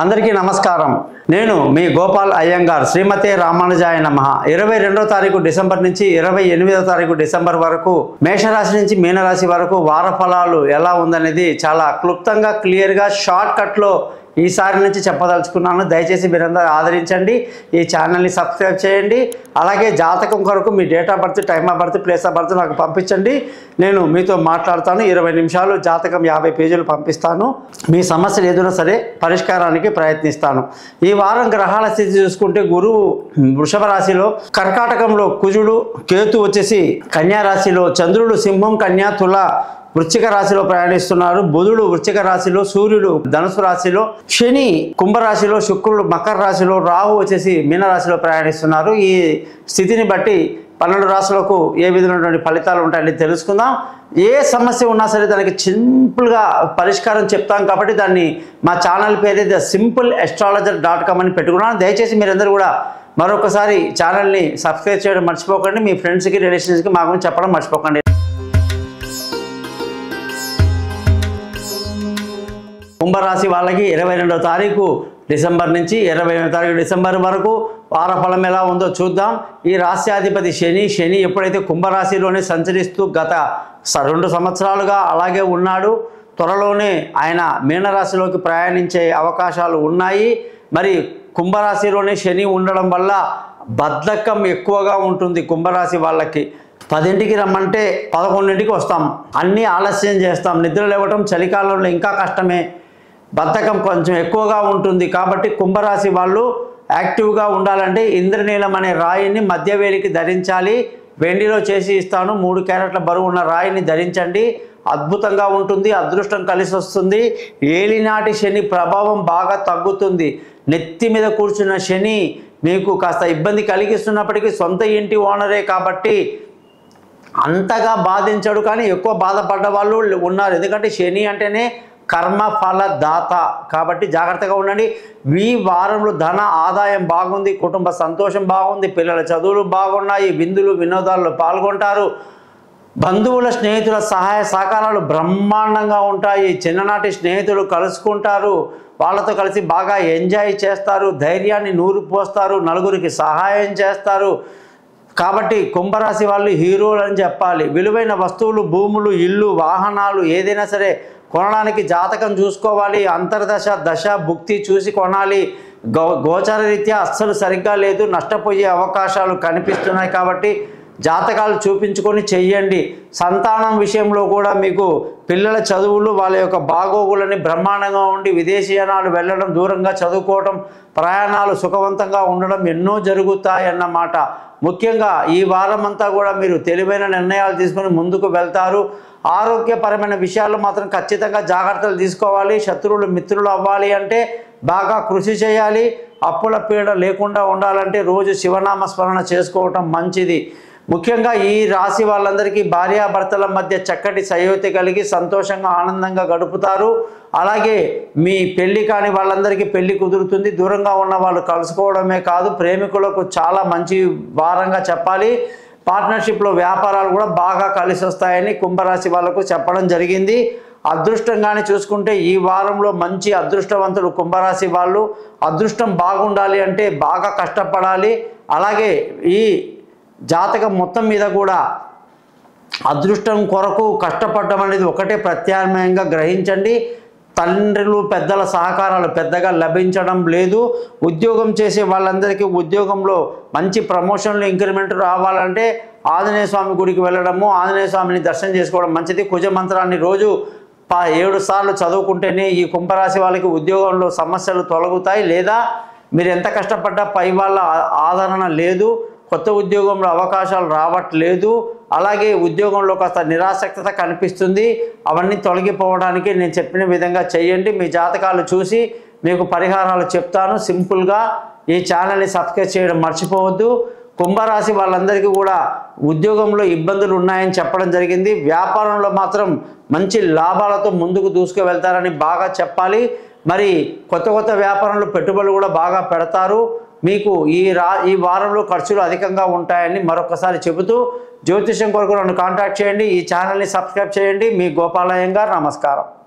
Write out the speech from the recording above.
అందరికీ నమస్కారం. నేను మీ గోపాల్ అయ్యంగార్. శ్రీమతే రామానుజాయ నమః. 22వ తారీఖు డిసెంబర్ నుంచి 28వ తారీఖు డిసెంబర్ వరకు మేషరాశి నుంచి మీనరాశి వరకు వార ఫలాలు ఎలా ఉందనేది చాలా క్లుప్తంగా క్లియర్గా షార్ట్ కట్లో ఈసారి నుంచి చెప్పదలుచుకున్నాను. దయచేసి మీరందరూ ఆదరించండి, ఈ ఛానల్ని సబ్స్క్రైబ్ చేయండి. అలాగే జాతకం కొరకు మీ date of birth, time of birth, place of birth నాకు పంపించండి. నేను మీతో మాట్లాడతాను. 20 నిమిషాలు జాతకం 50 పేజీలు పంపిస్తాను. మీ సమస్యలు ఏదైనా సరే పరిష్కారానికి ప్రయత్నిస్తాను. ఈ వారం గ్రహాల స్థితి చూసుకుంటే గురువు వృషభ రాశిలో, కర్కాటకంలో కుజుడు, కేతు వచ్చేసి కన్యా రాశిలో, చంద్రుడు సింహం, కన్యా, తుల వృశ్చిక రాశిలో ప్రయాణిస్తున్నారు. బుధుడు వృశ్చిక రాశిలో, సూర్యుడు ధనుసు రాశిలో, శని కుంభరాశిలో, శుక్రుడు మకర రాశిలో, రాహు వచ్చేసి మీనరాశిలో ప్రయాణిస్తున్నారు. ఈ స్థితిని బట్టి 12 రాశులకు ఏ విధమైనటువంటి ఫలితాలు ఉంటాయని తెలుసుకుందాం. ఏ సమస్య ఉన్నా సరే దానికి సింపుల్గా పరిష్కారం చెప్తాం కాబట్టి దాన్ని మా ఛానల్ పేరు simpleastrologer.com అని పెట్టుకున్నాను. దయచేసి మీరందరూ కూడా మరొకసారి ఛానల్ని సబ్స్క్రైబ్ చేయడం మర్చిపోకండి. మీ ఫ్రెండ్స్కి, రిలేషన్స్కి మా గురించి చెప్పడం మర్చిపోకండి. కుంభరాశి వాళ్ళకి 22వ తారీఖు డిసెంబర్ నుంచి 28వ తారీఖు డిసెంబర్ వరకు వారఫలం ఎలా ఉందో చూద్దాం. ఈ రాశ్యాధిపతి శని ఎప్పుడైతే కుంభరాశిలోనే సంచరిస్తూ గత 2 సంవత్సరాలుగా అలాగే ఉన్నాడు. త్వరలోనే ఆయన మీనరాశిలోకి ప్రయాణించే అవకాశాలు ఉన్నాయి. మరి కుంభరాశిలోనే శని ఉండడం వల్ల బద్ధకం ఎక్కువగా ఉంటుంది. కుంభరాశి వాళ్ళకి 10ంటికి రమ్మంటే 11ంటికి వస్తాం, అన్నీ ఆలస్యం చేస్తాం, నిద్ర లేవటం చలికాలంలో ఇంకా కష్టమే, బద్ధకం కొంచెం ఎక్కువగా ఉంటుంది. కాబట్టి కుంభరాశి వాళ్ళు యాక్టివ్గా ఉండాలంటే ఇంద్రనీలం అనే రాయిని మధ్యవేలికి ధరించాలి. వెండిలో చేసి ఇస్తాను. 3 క్యారెట్ల బరువు ఉన్న రాయిని ధరించండి, అద్భుతంగా ఉంటుంది. అదృష్టం కలిసి వస్తుంది. ఏలినాటి శని ప్రభావం బాగా తగ్గుతుంది. నెత్తి మీద కూర్చున్న శని మీకు కాస్త ఇబ్బంది కలిగిస్తున్నప్పటికీ సొంత ఇంటి ఓనరే కాబట్టి అంతగా బాధించడు, కానీ ఎక్కువ బాధపడ్డ వాళ్ళు ఉన్నారు. ఎందుకంటే శని అంటేనే కర్మ ఫల దాత కాబట్టి జాగ్రత్తగా ఉండండి. ఈ వారంలో ధన ఆదాయం బాగుంది, కుటుంబ సంతోషం బాగుంది, పిల్లల చదువులు బాగున్నాయి, విందులు వినోదాల్లో పాల్గొంటారు, బంధువుల స్నేహితుల సహాయ సహకారాలు బ్రహ్మాండంగా ఉంటాయి. చిన్ననాటి స్నేహితులు కలుసుకుంటారు, వాళ్ళతో కలిసి బాగా ఎంజాయ్ చేస్తారు, ధైర్యాన్ని నూరు పోస్తారు, నలుగురికి సహాయం చేస్తారు. కాబట్టి కుంభరాశి వాళ్ళు హీరోలు అని చెప్పాలి. విలువైన వస్తువులు, భూములు, ఇల్లు, వాహనాలు ఏదైనా సరే కొనడానికి జాతకం చూసుకోవాలి. అంతర్దశ, దశ, భుక్తి చూసి కొనాలి. గోచార రీత్యా అస్సలు సరిగ్గా లేదు, నష్టపోయే అవకాశాలు కనిపిస్తున్నాయి. కాబట్టి జాతకాలు చూపించుకొని చెయ్యండి. సంతానం విషయంలో కూడా మీకు పిల్లల చదువులు, వాళ్ళ యొక్క బాగోగులని బ్రహ్మాండంగా ఉండి విదేశీయానాలు వెళ్ళడం, దూరంగా చదువుకోవడం, ప్రయాణాలు సుఖవంతంగా ఉండడం ఎన్నో జరుగుతాయన్నమాట. ముఖ్యంగా ఈ వారం అంతా కూడా మీరు తెలివైన నిర్ణయాలు తీసుకొని ముందుకు వెళ్తారు. ఆరోగ్యపరమైన విషయాల్లో మాత్రం ఖచ్చితంగా జాగ్రత్తలు తీసుకోవాలి. శత్రువులు మిత్రులు అవ్వాలి అంటే బాగా కృషి చేయాలి. అప్పుల పీడ లేకుండా ఉండాలంటే రోజు శివనామ స్మరణ చేసుకోవటం మంచిది. ముఖ్యంగా ఈ రాశి వాళ్ళందరికీ భార్యాభర్తల మధ్య చక్కటి సయోధ్య కలిగి సంతోషంగా ఆనందంగా గడుపుతారు. అలాగే మీ పెళ్లి కాని వాళ్ళందరికీ పెళ్లి కుదురుతుంది. దూరంగా ఉన్న వాళ్ళు కలుసుకోవడమే కాదు, ప్రేమికులకు చాలా మంచి వారంగా చెప్పాలి. పార్ట్నర్షిప్లో వ్యాపారాలు కూడా బాగా కలిసి వస్తాయని కుంభరాశి వాళ్ళకు చెప్పడం జరిగింది. అదృష్టంగానే చూసుకుంటే ఈ వారంలో మంచి అదృష్టవంతులు కుంభరాశి వాళ్ళు. అదృష్టం బాగుండాలి అంటే బాగా కష్టపడాలి. అలాగే ఈ జాతకం మొత్తం మీద కూడా అదృష్టం కొరకు కష్టపడడం అనేది ఒకటే ప్రత్యామ్నాయంగా గ్రహించండి. తండ్రులు పెద్దల సహకారాలు పెద్దగా లభించడం లేదు. ఉద్యోగం చేసే వాళ్ళందరికీ ఉద్యోగంలో మంచి ప్రమోషన్లు, ఇంక్రిమెంట్ రావాలంటే ఆంజనేయ స్వామి గుడికి వెళ్ళడము, ఆంజనేయ స్వామిని దర్శనం చేసుకోవడం మంచిది. కుజ మంత్రాన్ని రోజు 7 సార్లు చదువుకుంటేనే ఈ కుంభరాశి వాళ్ళకి ఉద్యోగంలో సమస్యలు తొలగుతాయి. లేదా మీరు ఎంత కష్టపడ్డా పై వాళ్ళ ఆదరణ లేదు, కొత్త ఉద్యోగంలో అవకాశాలు రావట్లేదు, అలాగే ఉద్యోగంలో కాస్త నిరాసక్తత కనిపిస్తుంది. అవన్నీ తొలగిపోవడానికి నేను చెప్పిన విధంగా చేయండి. మీ జాతకాలు చూసి మీకు పరిహారాలు చెప్తాను. సింపుల్గా ఈ ఛానల్ని సబ్స్క్రైబ్ చేయడం మర్చిపోవద్దు. కుంభరాశి వాళ్ళందరికీ కూడా ఉద్యోగంలో ఇబ్బందులు ఉన్నాయని చెప్పడం జరిగింది. వ్యాపారంలో మాత్రం మంచి లాభాలతో ముందుకు దూసుకు వెళ్తారని బాగా చెప్పాలి. మరి కొత్త వ్యాపారంలో పెట్టుబడులు కూడా బాగా పెడతారు. మీకు ఈ వారంలో ఖర్చులు అధికంగా ఉంటాయని మరొకసారి చెబుతూ జ్యోతిష్యం కొరకు నన్ను కాంటాక్ట్ చేయండి. ఈ ఛానల్ని సబ్స్క్రైబ్ చేయండి. మీ గోపాల్ అయ్యంగార్. నమస్కారం.